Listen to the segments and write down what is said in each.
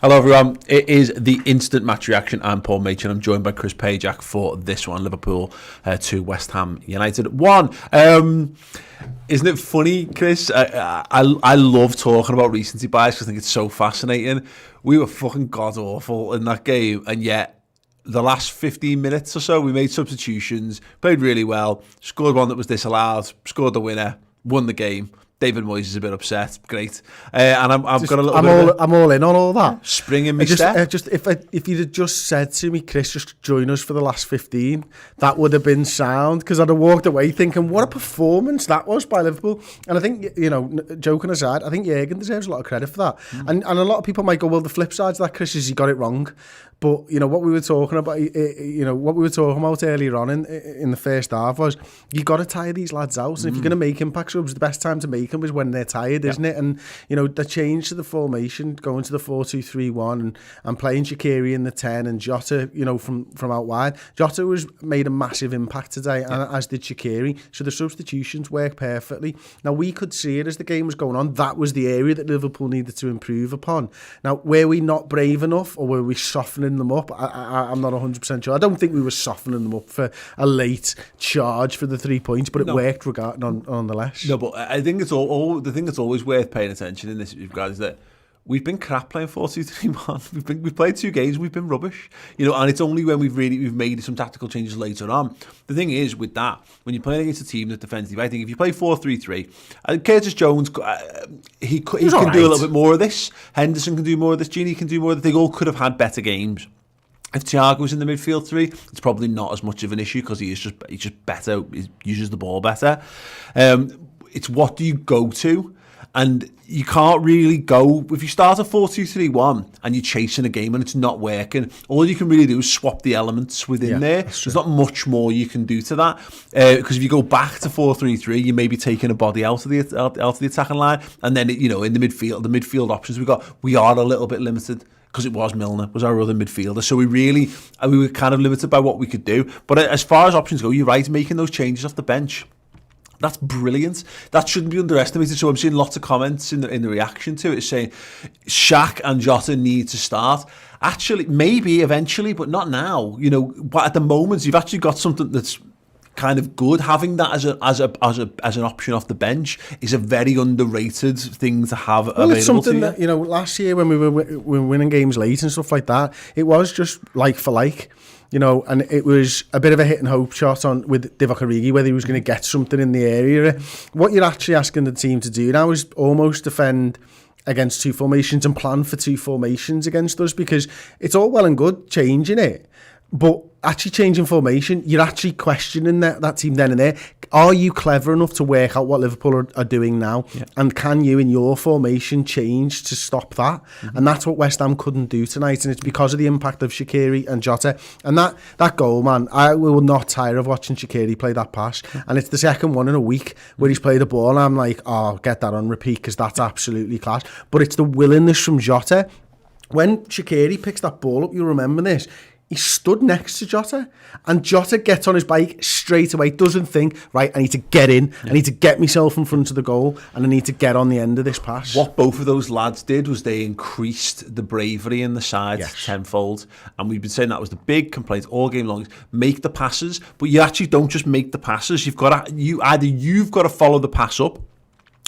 Hello everyone, it is the Instant Match Reaction. I'm Paul Machin. I'm joined by Chris Pajak for this one. Liverpool 2, West Ham United 1. Isn't it funny, Chris? I love talking about recency bias because I think it's so fascinating. We were fucking god-awful in that game, and yet the last 15 minutes or so, we made substitutions, played really well, scored one that was disallowed, scored the winner, won the game. David Moyes is a bit upset. Great, and I've got a little. I'm all in on all that. Spring in my step. If you'd have just said to me, Chris, just join us for the last 15, that would have been sound. Because I'd have walked away thinking, what a performance that was by Liverpool. And I think, you know, joking aside, I think Jurgen deserves a lot of credit for that. And a lot of people might go, well, the flip side to that, Chris, is he got it wrong. But you know what we were talking about. Earlier on in the first half was you got to tire these lads out, and if you're going to make impact subs, the best time to make them is when they're tired, isn't it? And you know the change to the formation, going to the 4-2-3-1, and playing Shaqiri in the 10 and Jota, you know, from out wide. Jota made a massive impact today, and as did Shaqiri. So the substitutions worked perfectly. Now we could see it as the game was going on. That was the area that Liverpool needed to improve upon. Now were we not brave enough, or were we softening them up? I'm not 100% sure. I don't think we were softening them up for a late charge for the 3 points, but it worked nonetheless. No, but I think it's the thing that's always worth paying attention in this regard is that we've been crap playing 4-2-3-1. We've played 2 games, we've been rubbish, you know, and it's only when we've made some tactical changes later on. The thing is with that, when you're playing against a team that's defensive, I think if you play 4-3-3, Curtis Jones, he can do a little bit more of this. Henderson can do more of this. Gini can do more of this. They all could have had better games. If Thiago was in the midfield 3, it's probably not as much of an issue because he's just better. He uses the ball better. It's what do you go to? And you can't really go, if you start a 4-2-3-1 and you're chasing a game and it's not working, all you can really do is swap the elements within there. There's not much more you can do to that. Because if you go back to 4-3-3, you may be taking a body out of the attacking line. And then, you know, in the midfield options we are a little bit limited. Because it was Milner, was our other midfielder. So we were kind of limited by what we could do. But as far as options go, you're right, making those changes off the bench, that's brilliant. That shouldn't be underestimated. So I'm seeing lots of comments in the reaction to it saying Shaq and Jota need to start. Actually, maybe eventually, but not now. You know, but at the moment, you've actually got something that's kind of good. Having that as an option off the bench is a very underrated thing to have available it's something to you. That, you know, last year when we were winning games late and stuff like that, it was just like for like. You know, and it was a bit of a hit and hope shot with Divock Origi, whether he was going to get something in the area. What you're actually asking the team to do now is almost defend against 2 formations and plan for 2 formations against us, because it's all well and good changing it, but actually changing formation, you're actually questioning that team then and there. Are you clever enough to work out what Liverpool are doing now? Yeah. And can you, in your formation, change to stop that? And that's what West Ham couldn't do tonight, and it's because of the impact of Shaqiri and Jota. And that goal, man, I will not tire of watching Shaqiri play that pass. And it's the second one in a week where he's played a ball, and I'm like, oh, get that on repeat, because that's absolutely class. But it's the willingness from Jota. When Shaqiri picks that ball up, you'll remember this, he stood next to Jota, and Jota gets on his bike straight away, doesn't think, right, I need to get in, I need to get myself in front of the goal, and I need to get on the end of this pass. What both of those lads did was they increased the bravery in the side tenfold, and we've been saying that was the big complaint all game long, make the passes, but you actually don't just make the passes, you've got to follow the pass up,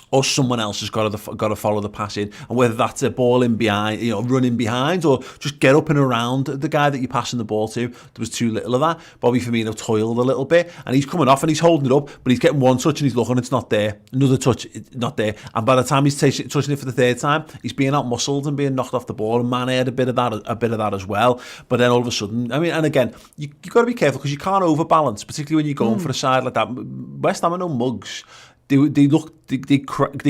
or someone else has got to follow the pass in, and whether that's a ball in behind, you know, running behind, or just get up and around the guy that you're passing the ball to. There was too little of that. Bobby Firmino toiled a little bit, and he's coming off and he's holding it up, but he's getting one touch and he's looking, it's not there. Another touch, it's not there. And by the time he's touching it for the 3rd time, he's being out-muscled and being knocked off the ball. And Mane had a bit of that as well. But then all of a sudden, I mean, and again, you got to be careful because you can't overbalance, particularly when you're going for a side like that. West Ham are no mugs. They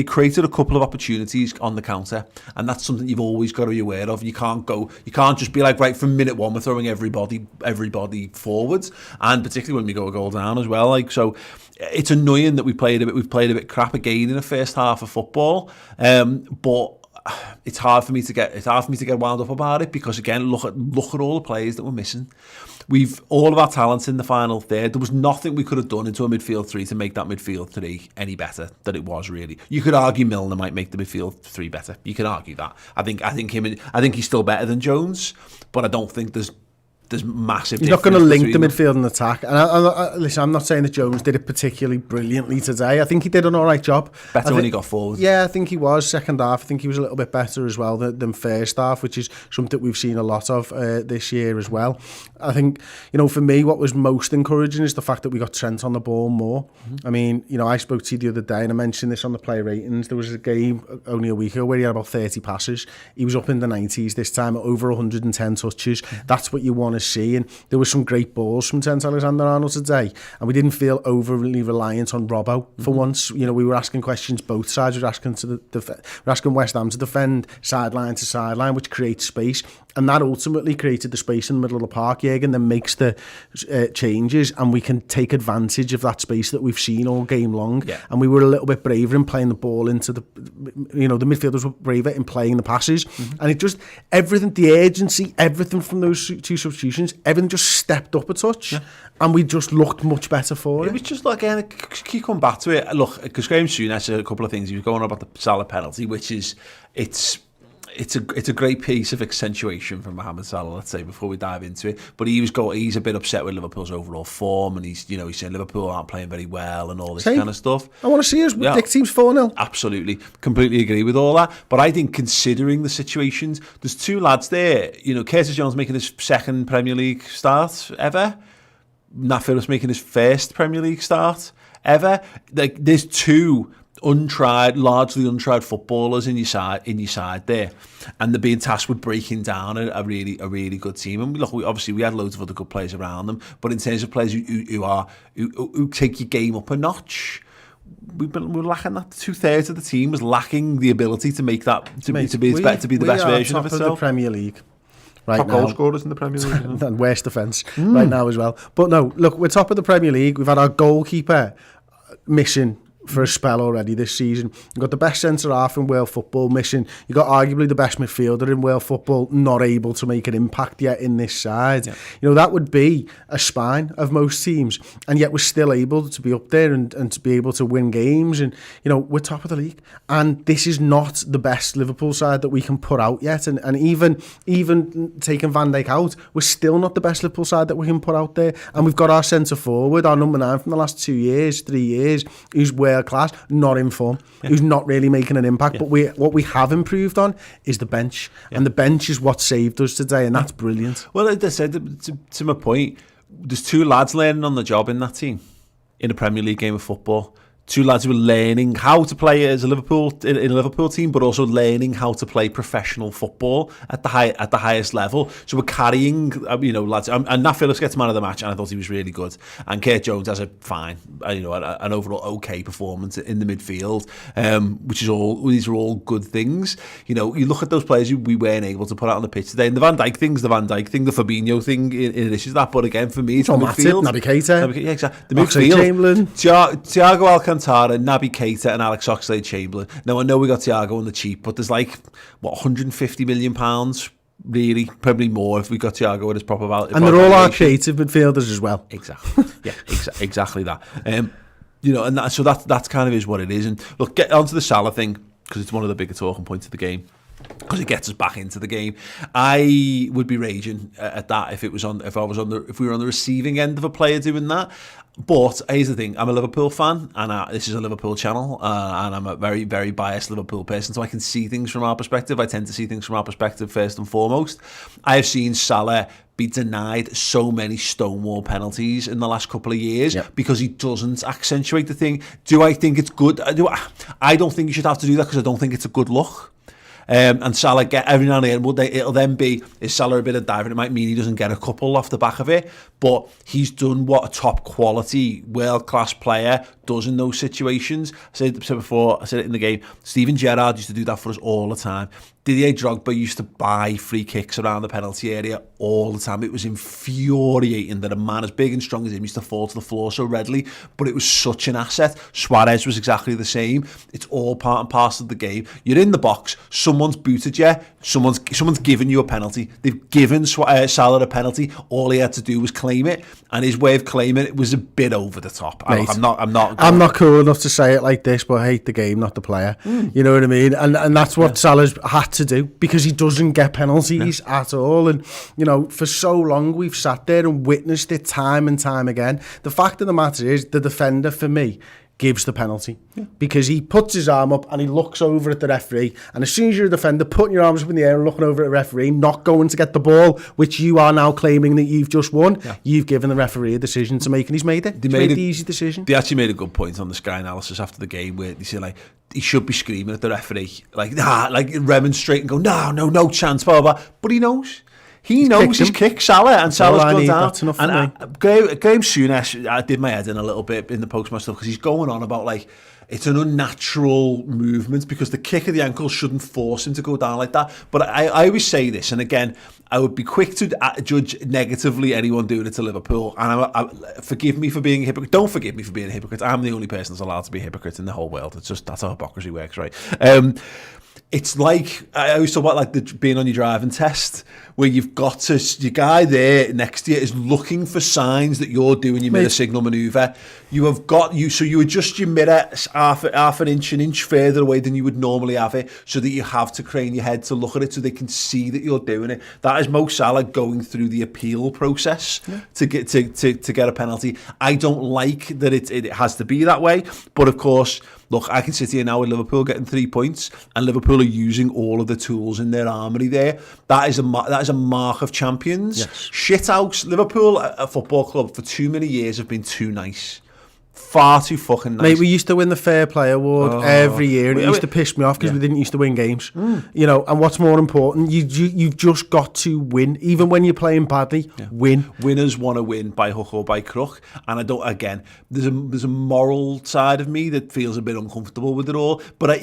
created a couple of opportunities on the counter, and that's something you've always got to be aware of. You can't just be like, right, from minute 1 we're throwing everybody forwards, and particularly when we go a goal down as well. Like, so it's annoying that we've played a bit crap again in the first half of football, but it's hard for me to get wound up about it, because again, look at all the players that we're missing. We've all of our talents in the final third. There was nothing we could have done into a midfield three to make that midfield three any better than it was. Really, you could argue Milner might make the midfield three better. You can argue that. I think he's still better than Jones, but I don't think there's massive. You're not going to link the midfield and attack. And listen, I'm not saying that Jones did it particularly brilliantly today. I think he did an all right job. Better when he got forward. Yeah, I think he was. Second half, I think he was a little bit better as well than first half, which is something we've seen a lot of this year as well. I think, for me, what was most encouraging is the fact that we got Trent on the ball more. Mm-hmm. I mean, I spoke to you the other day and I mentioned this on the player ratings. There was a game only a week ago where he had about 30 passes. He was up in the 90s this time, over 110 touches. Mm-hmm. That's what you want to see, and there were some great balls from Trent Alexander-Arnold today, and we didn't feel overly reliant on Robbo for once. We were asking questions both sides. We were asking West Ham to defend sideline to sideline, which creates space, and that ultimately created the space in the middle of the park. Jürgen then makes the changes, and we can take advantage of that space that we've seen all game long. Yeah. And we were a little bit braver in playing the ball into the midfielders were braver in playing the passes, and it just everything, the urgency, everything from those two substitutions, everything just stepped up a touch, and we just looked much better for it. It was just like, again, keep coming back to it. Look, because Graham Souness said a couple of things. He was going on about the Salah penalty, which is it's a great piece of accentuation from Mohamed Salah, let's say, before we dive into it. But he's a bit upset with Liverpool's overall form, and he's saying Liverpool aren't playing very well and all this kind of stuff. I want to see us with Dick teams 4-0. Absolutely, completely agree with all that. But I think, considering the situations, there's two lads there. Curtis Jones making his second Premier League start ever. Nat Phillips making his first Premier League start ever. Like, there's two largely untried footballers in your side there, and they're being tasked with breaking down a really good team. And look, we had loads of other good players around them, but in terms of players who take your game up a notch, we're lacking that. 2/3 of the team was lacking the ability to make that to be the best version of itself. Of the Premier League. Right top now. Goal scorers in the Premier League. And worst defence right now as well. But no, look, we're top of the Premier League. We've had our goalkeeper missing for a spell already this season. You've got the best centre-half in world football missing. You've got arguably the best midfielder in world football not able to make an impact yet in this side. Yeah. That would be a spine of most teams, and yet we're still able to be up there and to be able to win games, and we're top of the league, and this is not the best Liverpool side that we can put out yet, and even taking Van Dijk out, we're still not the best Liverpool side that we can put out there. And we've got our centre forward, our number 9 from the last 3 years, who's class, not in form, who's not really making an impact. But what we have improved on is the bench, and the bench is what saved us today, and that's brilliant. Well, as I said, to my point, there's two lads learning on the job in that team, in a Premier League game of football. Two lads who are learning how to play as a Liverpool team, but also learning how to play professional football at the highest level. So we're carrying, lads. And Nat Phillips gets man of the match, and I thought he was really good. And Kurt Jones has a fine, an overall okay performance in the midfield, these are all good things. You look at those players who we weren't able to put out on the pitch today. And the Van Dijk thing's the Van Dijk thing, the Fabinho thing in addition to that. But again, for me, it's the midfield. Naby Keita. Yeah, exactly. The midfield. Chamberlain. Thiago Alcantara, Naby Keita and Alex Oxlade-Chamberlain. Now, I know we got Thiago on the cheap, but there's £150 million, really, probably more if we got Thiago at his proper value. And they're all our creative midfielders as well. Exactly. Yeah, exactly that. And that's kind of is what it is. And look, get onto the Salah thing, because it's one of the bigger talking points of the game, because it gets us back into the game. I would be raging at that if we were on the receiving end of a player doing that. But here's the thing: I'm a Liverpool fan, and this is a Liverpool channel, and I'm a very, very biased Liverpool person, so I can see things from our perspective. I tend to see things from our perspective first and foremost. I have seen Salah be denied so many stonewall penalties in the last couple of years because he doesn't accentuate the thing. Do I think it's good? I don't think you should have to do that, because I don't think it's a good look. And Salah every now and then, it'll then be, is Salah a bit of diving? It might mean he doesn't get a couple off the back of it, but he's done what a top quality, world-class player does in those situations. I said before, I said it in the game, Steven Gerrard used to do that for us all the time. Didier Drogba used to buy free kicks around the penalty area all the time. It was infuriating that a man as big and strong as him used to fall to the floor so readily, but it was such an asset. Suarez was exactly the same. It's all part and parcel of the game. You're in the box, someone's booted you, someone's given you a penalty. They've given Salah a penalty. All he had to do was claim it, and his way of claiming it was a bit over the top. Mate, I'm not cool enough to say it like this, but I hate the game, not the player. You know what I mean? And that's what Salah's had to do, because he doesn't get penalties at all. And, you know, for so long we've sat there and witnessed it time and time again. The fact of the matter is, the defender, for me, gives the penalty, because he puts his arm up and he looks over at the referee, and as soon as you're a defender, putting your arms up in the air and looking over at the referee, not going to get the ball, which you are now claiming that you've just won, you've given the referee a decision to make, and he's made it. He's made the easy decision. They actually made a good point on the Sky analysis after the game, where they say, like, he should be screaming at the referee, like, like remonstrate and go, no chance, blah, blah, blah. But he knows. He knows he's kicked Salah, and Salah's gone down. That's enough for me. Graham Souness, I did my head in a little bit in the post-match stuff, because he's going on about, like, it's an unnatural movement because the kick of the ankle shouldn't force him to go down like that. But I always say this, and again, I would be quick to judge negatively anyone doing it to Liverpool. And forgive me for being a hypocrite. Don't forgive me for being a hypocrite. I'm the only person that's allowed to be a hypocrite in the whole world. It's just, that's how hypocrisy works, right? It's like, I always talk about, like, being on your driving test, where you've got to, your guy there next to you is looking for signs that you're doing your mirror signal manoeuvre. You have got, so you adjust your mirror half an inch further away than you would normally have it, so that you have to crane your head to look at it so they can see that you're doing it. That is Mo Salah going through the appeal process to get a penalty. I don't like that it has to be that way, but of course, look, I can sit here now with Liverpool getting 3 points, and Liverpool are using all of the tools in their armoury there. That is a mark of champions. Yes. Shithouse. Liverpool, a football club, for too many years have been too nice. Far too fucking nice. Mate, we used to win the Fair Play Award every year, and it used to piss me off because we didn't used to win games. You know, and what's more important, you've just got to win, even when you're playing badly. Win. Winners want to win by hook or by crook, and I don't. Again, there's a moral side of me that feels a bit uncomfortable with it all, but I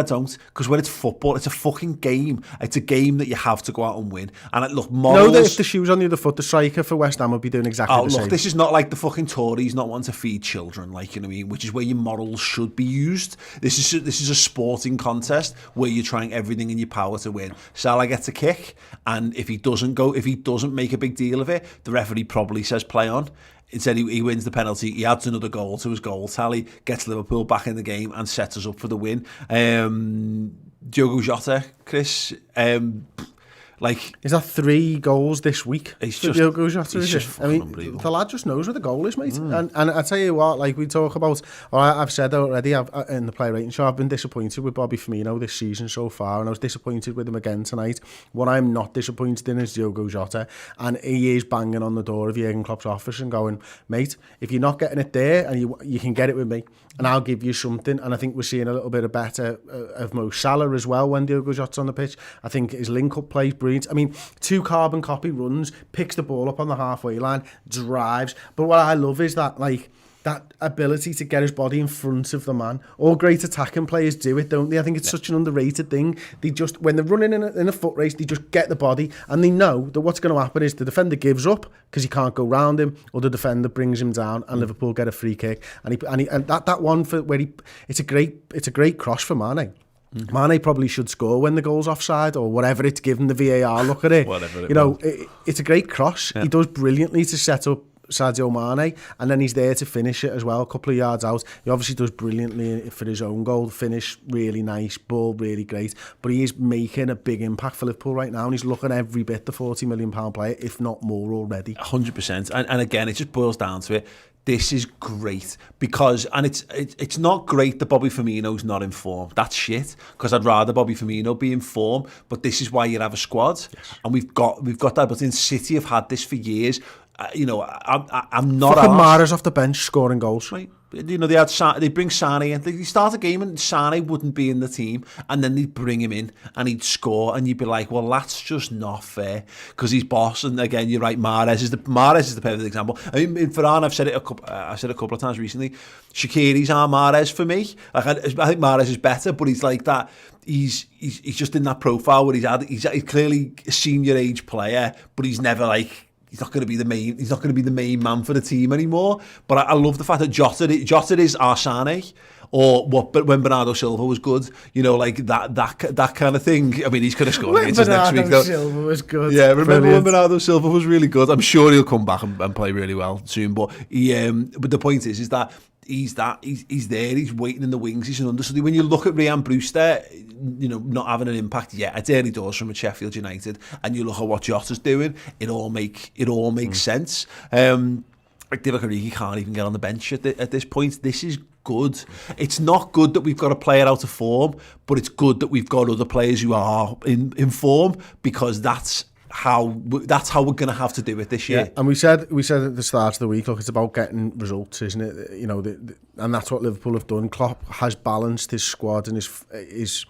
don't, because when it's football, it's a fucking game. It's a game that you have to go out and win. And look, morals. Know that if the shoe was on the other foot, the striker for West Ham would be doing exactly the same. This is not like the fucking Tories not wanting to feed children. Like, you know what I mean, which is where your morals should be used. This is a sporting contest where you're trying everything in your power to win. Salah gets a kick, and if he doesn't make a big deal of it, the referee probably says play on. Instead, he wins the penalty. He adds another goal to his goal tally, gets Liverpool back in the game, and sets us up for the win. Diogo Jota, Chris. Is that 3 goals this week? He's just unbelievable. The lad just knows where the goal is, mate. And I tell you what, like we talk about, or I've said already, in the play rating show, I've been disappointed with Bobby Firmino this season so far, and I was disappointed with him again tonight. What I'm not disappointed in is Diogo Jota, and he is banging on the door of Jurgen Klopp's office and going, mate, if you're not getting it there, and you can get it with me, and I'll give you something. And I think we're seeing a little bit of better of Mo Salah as well when Diogo Jota's on the pitch. I think his link-up play is brilliant. I mean, 2 carbon copy runs, picks the ball up on the halfway line, drives. But what I love is that, like, that ability to get his body in front of the man. All great attacking players do it, don't they? I think it's such an underrated thing. They just, when they're running in a foot race, they just get the body, and they know that what's going to happen is the defender gives up because he can't go round him, or the defender brings him down, and Liverpool get a free kick. And that one for where it's a great cross for Mane. Mane probably should score when the goal's offside, or whatever it's given the VAR look at it. It's a great cross. He does brilliantly to set up Sadio Mane, and then he's there to finish it as well, a couple of yards out. He obviously does brilliantly for his own goal, finish really nice, ball really great, but he is making a big impact for Liverpool right now, and he's looking every bit the £40 million player, if not more already. 100%, and again, it just boils down to it. This is great because, and it's not great that Bobby Firmino's not in form. That's shit, because I'd rather Bobby Firmino be in form. But this is why you have a squad, and we've got that. But in City have had this for years. I'm not fucking arsed. Mahrez off the bench scoring goals. Right. They bring Sane in. They start a game and Sane wouldn't be in the team, and then they'd bring him in and he'd score, and you'd be like, well, that's just not fair because he's boss. And again, you're right. Mahrez is the perfect example. I mean, Varane, I've said it a couple of times recently. Shaqiri's our Mahrez for me. Like I think Mahrez is better, but he's like that. He's just in that profile where he's clearly a senior age player, but he's never like. He's not going to be the main. He's not going to be the main man for the team anymore. But I love the fact that Jota is our Sane, or what? But when Bernardo Silva was good, like that kind of thing. I mean, he's going to score against us next week. Bernardo Silva was good. Yeah, remember when Bernardo Silva was really good? I'm sure he'll come back and play really well soon. But but the point is that. He's there, he's waiting in the wings, he's an understudy. When you look at Ryan Brewster, not having an impact yet, it's early doors from Sheffield United, and you look at what Jota's doing, it all makes sense. Like Divock Origi can't even get on the bench at this point. This is good. It's not good that we've got a player out of form, but it's good that we've got other players who are in form, because that's how we're going to have to do it this year. Yeah, and we said at the start of the week, look, it's about getting results, isn't it? And that's what Liverpool have done. Klopp has balanced his squad and his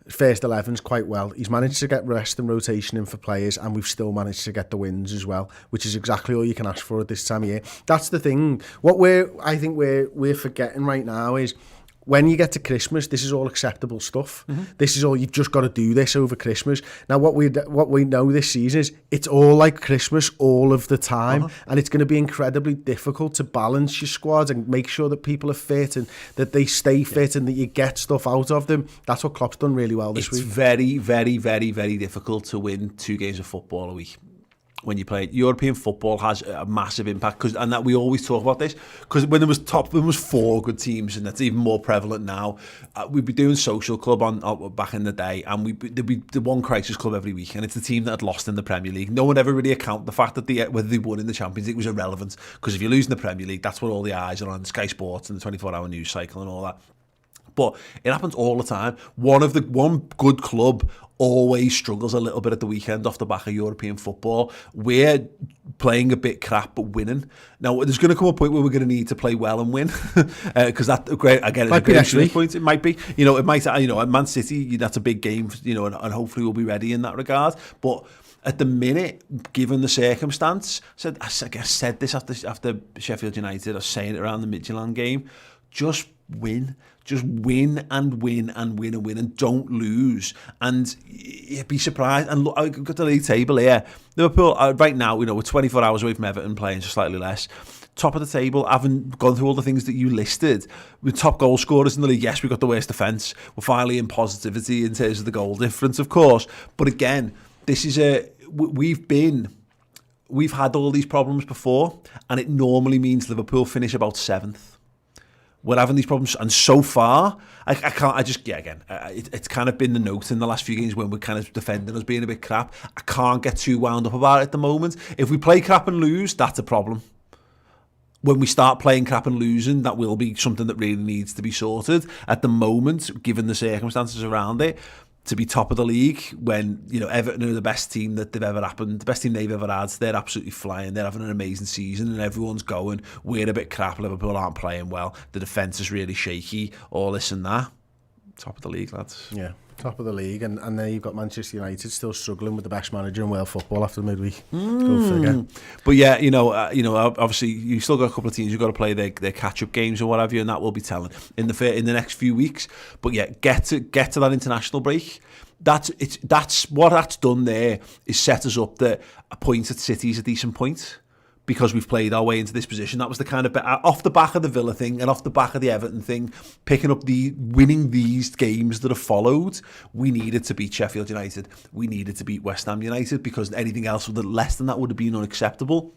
first 11s quite well. He's managed to get rest and rotation in for players, and we've still managed to get the wins as well, which is exactly all you can ask for at this time of year. That's the thing. What I think we're forgetting right now is, when you get to Christmas, this is all acceptable stuff. Mm-hmm. This is all, you've just got to do this over Christmas. Now, what we know this season is it's all like Christmas all of the time, and it's going to be incredibly difficult to balance your squad and make sure that people are fit and that they stay fit and that you get stuff out of them. That's what Klopp's done really well this week. It's very, very, very, very difficult to win 2 games of football a week. When you play European football, has a massive impact, and that we always talk about this, because when there was 4 good teams, and that's even more prevalent now. We'd be doing Social Club on back in the day, and there'd be the one crisis club every week, and it's the team that had lost in the Premier League. No one ever really accounted the fact that whether they won in the Champions League was irrelevant, because if you're losing the Premier League, that's what all the eyes are on, Sky Sports and the 24-hour news cycle and all that. But it happens all the time. One good club always struggles a little bit at the weekend off the back of European football. We're playing a bit crap but winning. Now, there's going to come a point where we're going to need to play well and win, because that great again is a great point. It might be, it might, at Man City, that's a big game, and hopefully we'll be ready in that regard. But at the minute, given the circumstance, I said this after Sheffield United. I was saying it around the Midtjylland game. Just win. Just win and win and win and win, and don't lose. And you'd be surprised. And look, I've got the league table here. Liverpool, right now, we're 24 hours away from Everton, playing just slightly less. Top of the table, haven't gone through all the things that you listed. We're top goal scorers in the league. Yes, we've got the worst defence. We're finally in positivity in terms of the goal difference, of course. But again, this is we've had all these problems before, and it normally means Liverpool finish about 7th. We're having these problems, and so far, it's kind of been the note in the last few games when we're kind of defending us being a bit crap. I can't get too wound up about it at the moment. If we play crap and lose, that's a problem. When we start playing crap and losing, that will be something that really needs to be sorted. At the moment, given the circumstances around it, to be top of the league when Everton are the best team that they've ever happened, the best team they've ever had. They're absolutely flying. They're having an amazing season, and everyone's going, we're a bit crap. Liverpool aren't playing well. The defence is really shaky. All this and that. Top of the league, lads. Yeah, top of the league, and then you've got Manchester United still struggling with the best manager in world football after the midweek. Go figure. But yeah, obviously you still got a couple of teams who've got to play their catch-up games or what have you, and that will be telling in the next few weeks. But yeah, get to that international break. That's what that's done there is set us up that a point at City is a decent point, because we've played our way into this position. That was the kind of off the back of the Villa thing and off the back of the Everton thing, winning these games that have followed. We needed to beat Sheffield United. We needed to beat West Ham United, because anything else less than that would have been unacceptable.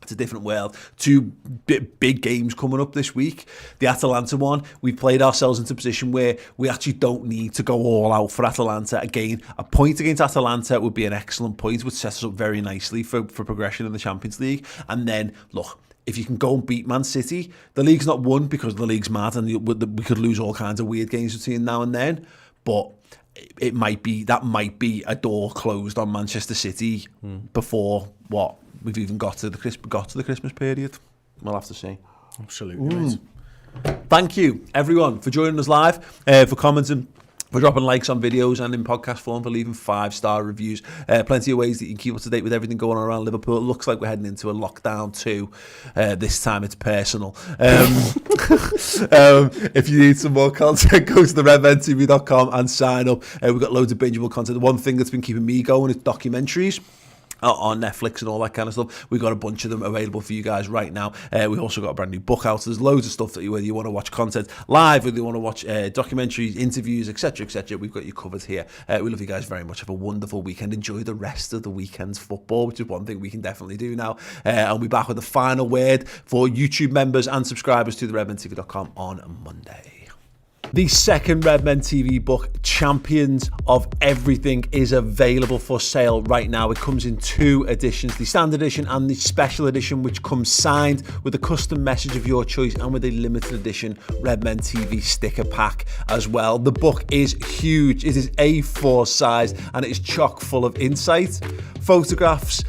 It's a different world. 2 big games coming up this week. The Atalanta one, we've played ourselves into a position where we actually don't need to go all out for Atalanta. Again, a point against Atalanta would be an excellent point, which sets us up very nicely for progression in the Champions League. And then, look, if you can go and beat Man City, the league's not won because the league's mad, and we could lose all kinds of weird games between now and then. But that might be a door closed on Manchester City before we've even got to the Christmas period. We'll have to see. Absolutely, mate. Thank you, everyone, for joining us live, for commenting, for dropping likes on videos and in podcast form, for leaving 5-star reviews. Plenty of ways that you can keep up to date with everything going on around Liverpool. It looks like we're heading into a lockdown too. This time it's personal. If you need some more content, go to theredmentv.com and sign up. We've got loads of bingeable content. The one thing that's been keeping me going is documentaries on Netflix and all that kind of stuff. We've got a bunch of them available for you guys right now. We've also got a brand new book out. So there's loads of stuff that whether you want to watch content live, whether you want to watch documentaries, interviews, etc., we've got you covered here. We love you guys very much. Have a wonderful weekend. Enjoy the rest of the weekend's football, which is one thing we can definitely do now. I'll be back with the final word for YouTube members and subscribers to theredmentv.com on Monday. The second Redmen TV book, Champions of Everything, is available for sale right now. It comes in 2 editions, the standard edition and the special edition, which comes signed with a custom message of your choice and with a limited edition Redmen TV sticker pack as well. The book is huge. It is A4 size and it is chock full of insight, photographs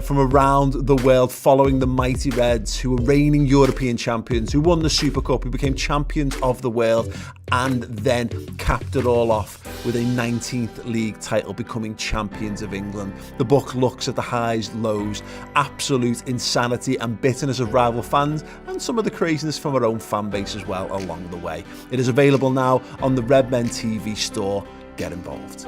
from around the world following the mighty Reds, who were reigning European champions, who won the Super Cup, who became champions of the world, and then capped it all off with a 19th league title, becoming champions of England. The book looks at the highs, lows, absolute insanity and bitterness of rival fans, and some of the craziness from our own fan base as well along the way. It is available now on the Redmen TV store. Get involved.